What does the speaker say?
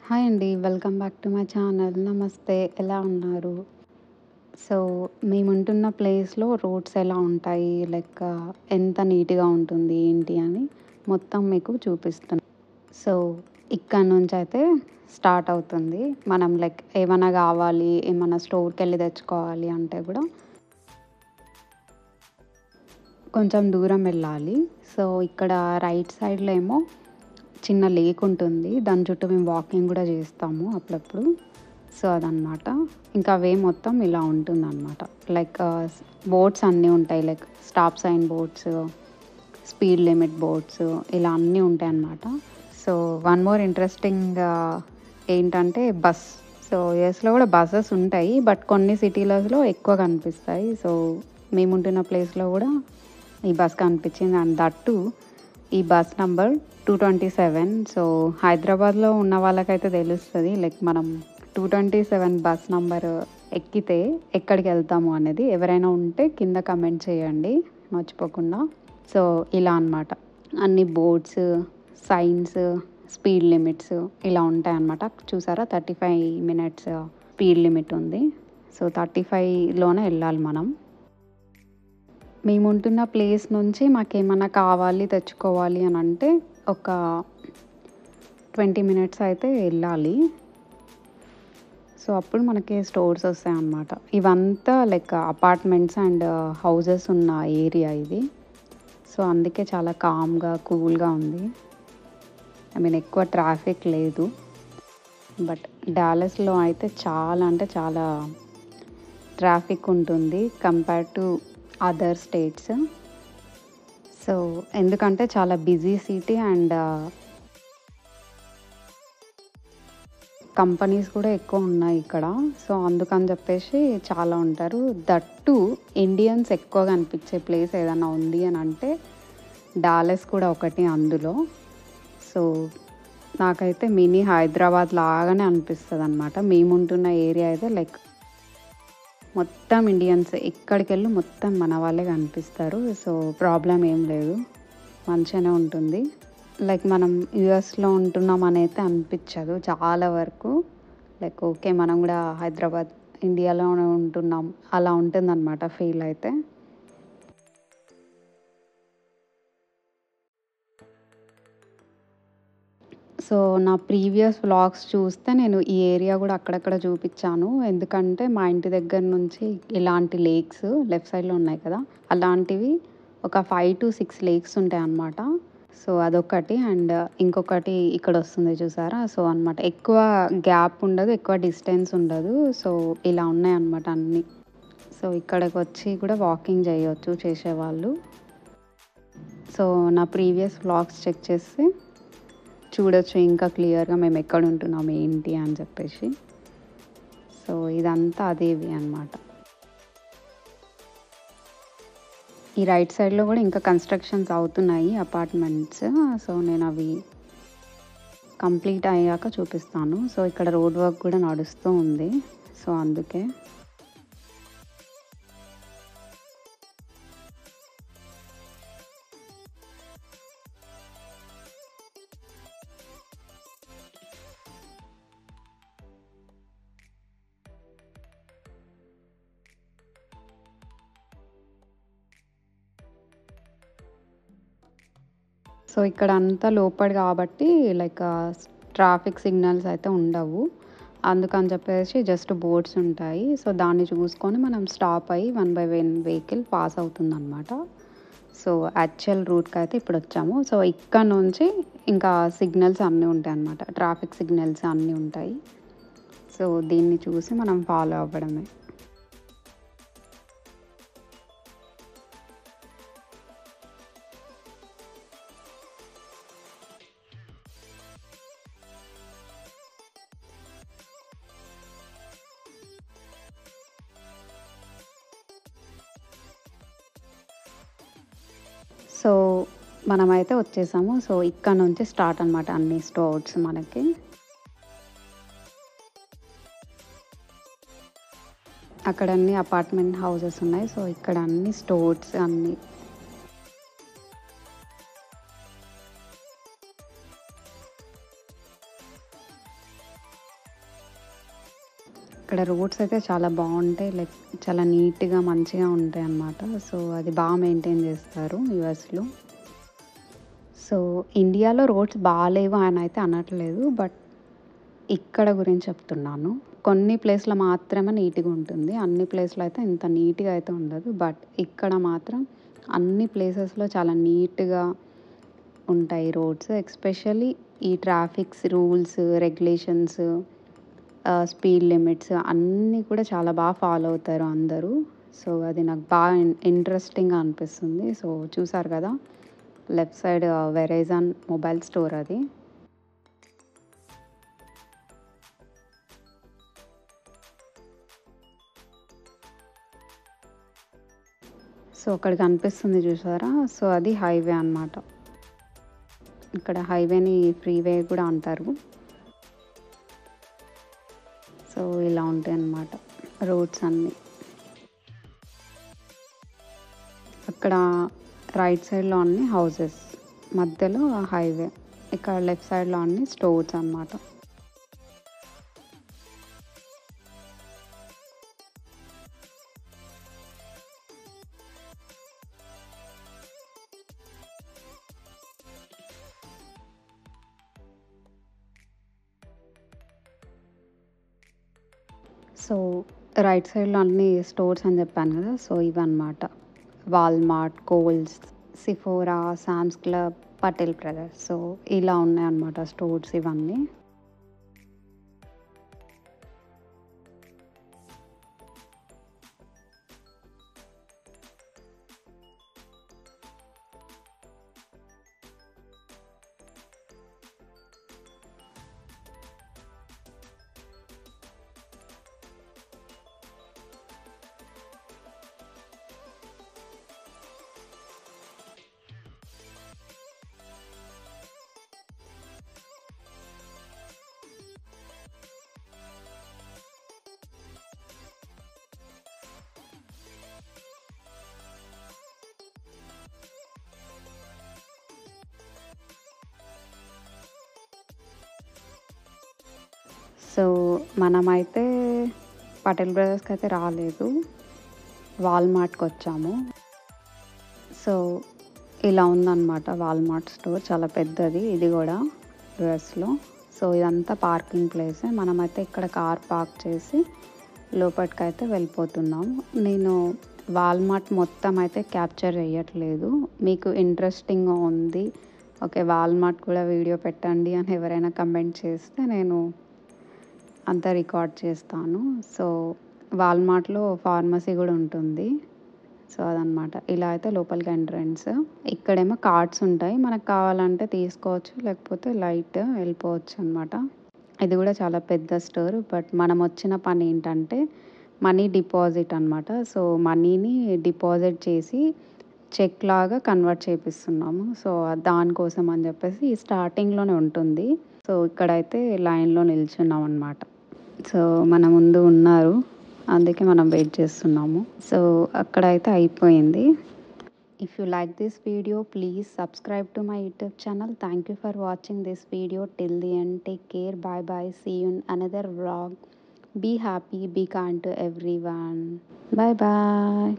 Hi అండి. Welcome back to my channel. నమస్తే. ఎలా ఉన్నారు? సో, మేముంటున్న ప్లేస్‌లో రోడ్స్ ఎలా ఉంటాయి? ఎంత నీట్‌గా ఉంటుంది, ఏంటి అని మొత్తం మీకు చూపిస్తున్నా. సో, ఇక్కడ నుంచయితే స్టార్ట్ అవుతుంది. మనం ఏమన్నా గావాలి, ఏమన్నా స్టోర్‌కెళ్ళి తెచ్చుకోవాలి అంటే గూడా కొంచెం దూరం వెళ్ళాలి. సో, ఇక్కడ రైట్ సైడ్‌లో ఏమో చిన్న లేక్ ఉంటుంది. దాని చుట్టూ మేము వాకింగ్ గూడా చేస్తాము అప్పుడప్పుడు. సో, అదనమాట. ఇంకా వే మొత్తం ఇలా ఉంటుందనమాట. లైక్ ఆహ్, బోర్డ్స్ అన్నీ ఉంటాయి. Stop sign boards, speed limit boards ఇలా అన్నీ ఉంటాయన్నమాట. సో, వన్ మోర్ ఇంట్రెస్టింగ్ ఏంటంటే సో, యూఎస్‌లో గూడా బసెస్ ఉంటాయి. బట్ కొన్ని సిటీలలో ఎక్కువ కనిపిస్తాయి. సో, మేముంటున్న ప్లేస్‌లో గూడా ఈ బస్ కనిపించింది. అండ్ దట్ టూ ఈ బస్ నంబర్ 227. సో, హైదరాబాద్‌లో ఉన్న వాళ్ళకైతే తెలుస్తది. మనం 227 బస్ నంబర్ ఎక్కితే ఎక్కడికెళ్తాము అనేది. ఎవరైనా ఉంటే కింద కమెంట్ చేయండి మర్చిపోకుండా. సో, ఇలా అనమాట. అన్ని బోర్డ్స్, సైన్స్, స్పీడ్ లిమిట్స్ ఇలా ఉంటాయన్నమాట. చూసారా 35 మినిట్స్ స్పీడ్ లిమిట్ ఉంది. సో, 35లోనే వెళ్ళాలి మనం. మేముంటున్న ప్లేస్ నుంచి మాకేమన్నా కావాలి, తెచ్చుకోవాలి అనంటే ఒక 20 మినిట్స్ అయితే వెళ్ళాలి. సో, అప్పుడు మనకి స్టోర్స్ వస్తాయన్నమాట. ఇవంతా అపార్ట్మెంట్స్ అండ్ హౌసెస్ ఉన్న ఏరియా ఇది. సో, అందుకే చాలా కామ్‌గా, కూల్‌గా ఉంది. ఎక్కువ ట్రాఫిక్ లేదు. బట్ డాలస్‌లో అయితే చాలా అంటే చాలా ట్రాఫిక్ ఉంటుంది compare to other states. So, ఎందుకంటే చాలా బిజీ సిటీ అండ్ కంపెనీస్ కూడా ఎక్కువ ఉన్నాయి ఇక్కడ. సో, అందుకని చెప్పేసి చాలా ఉంటారు. దట్ టూ ఇండియన్స్ ఎక్కువ కనిపించే ప్లేస్ ఏదైనా ఉంది అని అంటే డాలస్ కూడా ఒకటి అందులో. సో, నాకైతే మినీ హైదరాబాద్ లాగానే అనిపిస్తదనమాట. మేముంటున్న ఏరియా అయితే మొత్తం ఇండియన్స్ ఎక్కడికెళ్ళు మొత్తం మన వాళ్ళే కనిపిస్తారు. సో, ప్రాబ్లమ్ ఏం లేదు. మంచిగానే ఉంటుంది. మనం యూఎస్‌లో ఉంటున్నామనైతే అనిపిచ్చదు చాలా వరకు. ఓకే. మనం గూడా హైదరాబాద్, ఇండియాలోనే ఉంటున్నాం అలా ఉంటుందనమాట ఫీల్ అయితే. సో, నా ప్రీవియస్ వ్లాగ్స్ చూస్తే నేను ఈ ఏరియా గూడా అక్కడక్కడ చూపిచ్చాను. ఎందుకంటే మా ఇంటి దగ్గర నుంచి ఇలాంటి లేక్స్ లెఫ్ట్ సైడ్‌లో ఉన్నాయి కదా! అలాంటివి ఒక 5-6 లేక్స్ ఉంటాయన్నమాట. సో, అదొకటి. అండ్ ఇంకొకటి ఇక్కడొస్తుంది చూసారా? సో, అనమాట. ఎక్కువ గ్యాప్ ఉండదు. ఎక్కువ డిస్టెన్స్ ఉండదు. సో, ఇలా ఉన్నాయన్నమాట అన్నీ. సో, ఇక్కడికొచ్చి కూడా వాకింగ్ చేయొచ్చు చేసేవాళ్ళు. సో, నా ప్రీవియస్ వ్లాగ్స్ చెక్ చేస్తే చూడొచ్చు ఇంకా క్లియర్‌గా మేమెక్కడుంటున్నాం, ఏంటి అని చెప్పేసి. సో, ఇదంతా అదేవి అనమాట. ఈ రైట్ సైడ్‌లో గూడా ఇంకా కన్‌స్ట్రక్షన్స్ అవుతున్నాయి అపార్ట్మెంట్స్. సో, నేనవి కంప్లీట్ అయ్యాక చూపిస్తాను. సో, ఇక్కడ రోడ్ వర్క్ గూడా నడుస్తూ ఉంది. సో, అందుకే. సో, ఇక్కడంతా లోపల గాబట్టి ట్రాఫిక్ సిగ్నల్స్ అయితే ఉండవు. అందుకని చెప్పేసి జస్ట్ బోర్డ్స్ ఉంటాయి. సో, దాన్ని చూసుకొని మనం స్టాప్ అయ్యి one by one vehicle pass అవుతుందనమాట. సో, యాక్చువల్ రూట్‌కయితే ఇప్పుడొచ్చాము. సో, ఇక్కడ నుంచి ఇంకా సిగ్నల్స్ అన్నీ ఉంటాయన్నమాట. ట్రాఫిక్ సిగ్నల్స్ అన్నీ ఉంటాయి. సో, దీన్ని చూసి మనం ఫాలో అవ్వడమే. సో, మనమైతే వచ్చేసాము. సో, ఇక్కడ నుంచి స్టార్ట్ అనమాట అన్ని స్టోర్స్ మనకి. అక్కడ అన్ని అపార్ట్మెంట్ హౌసెస్ ఉన్నాయి. సో, ఇక్కడ అన్ని స్టోర్స్ అన్నీ. ఇక్కడ రోడ్స్ అయితే చాలా బాగుంటాయి, లైక్ చాలా నీట్గా మంచిగా ఉంటాయి అన్నమాట. సో అది బాగా మెయింటైన్ చేస్తారు యూఎస్లో. సో ఇండియాలో రోడ్స్ బాగాలేవు అని అయితే అనట్లేదు, బట్ ఇక్కడ గురించి చెప్తున్నాను. కొన్ని ప్లేస్‌లో మాత్రమే నీట్‌గా ఉంటుంది. అన్ని ప్లేస్‌లో అయితే ఇంత నీట్‌గా అయితే ఉండదు. బట్ ఇక్కడ మాత్రం అన్ని ప్లేసెస్‌లో చాలా నీట్‌గా ఉంటాయి రోడ్స్. ఎస్పెషల్లీ ఈ traffics rules, regulations, speed limits అన్నీ కూడా చాలా బాగా ఫాలో అవుతారు అందరూ. సో అది నాకు బాగా ఇంట్రెస్టింగ్‌గా అనిపిస్తుంది. సో చూసారు కదా! Left side Verizon mobile store అది. సో అక్కడ కనిపిస్తుంది చూసారా? సో అది హైవే అన్నమాట. ఇక్కడ హైవేని ఫ్రీవే కూడా అంటారు. సో ఇలా ఉంటాయన్నమాట రోడ్స్ అన్నీ. అక్కడ రైట్ సైడ్‌లో అన్ని హౌసెస్, మధ్యలో హైవే. ఇక్కడ లెఫ్ట్ సైడ్‌లో అన్ని స్టోర్స్ అన్నమాట. సో రైట్ సైడ్‌లో అన్ని స్టోర్స్ అని చెప్పాను కదా! సో ఇవన్నమాట. Walmart, Kohl's, Sephora, Sam's Club, Patel Brothers. So ఇలా ఉన్నాయన్నమాట స్టోర్స్ ఇవన్నీ. సో మనమైతే పటేల్ బ్రదర్స్‌కి అయితే రాలేదు. వాల్మార్ట్‌కొచ్చాము. సో ఇలా ఉందన్నమాట వాల్మార్ట్ స్టోర్. చాలా పెద్దది ఇది కూడా యూఎస్‌లో. సో ఇదంతా పార్కింగ్ ప్లేసే. మనమైతే ఇక్కడ కార్ పార్క్ చేసి లోపటికైతే వెళ్ళిపోతున్నాం. నేను వాల్మార్ట్ మొత్తం అయితే క్యాప్చర్ చేయట్లేదు. మీకు ఇంట్రెస్టింగ్‌గా ఉంది, ఓకే వాల్మార్ట్ కూడా వీడియో పెట్టండి అని ఎవరైనా కమెంట్ చేస్తే నేను అంతా రికార్డ్ చేస్తాను. సో వాల్మార్ట్‌లో ఫార్మసీ కూడా ఉంటుంది. సో అదనమాట. ఇలా అయితే లోపలికి ఎంట్రన్స్. ఇక్కడేమో కార్డ్స్ ఉంటాయి. మనకు కావాలంటే తీసుకోవచ్చు, లేకపోతే లైట్ వెళ్ళిపోవచ్చు అనమాట. ఇది కూడా చాలా పెద్ద స్టోర్. బట్ మనం వచ్చిన పని ఏంటంటే మనీ డిపాజిట్ అనమాట. సో మనీని డిపాజిట్ చేసి చెక్ లాగా కన్వర్ట్ చేపిస్తున్నాము. సో దానికోసం అని చెప్పేసి స్టార్టింగ్‌లోనే ఉంటుంది. సో ఇక్కడైతే లైన్‌లో నిల్చున్నాం అనమాట. సో మన ముందు ఉన్నారు, అందుకే మనం వెయిట్ చేస్తున్నాము. సో అక్కడైతే అయిపోయింది. If you like this video, please subscribe to my YouTube channel. Thank you for watching this video till the end. Take care. Bye bye. See you in another vlog. Be happy, be kind to everyone. Bye bye.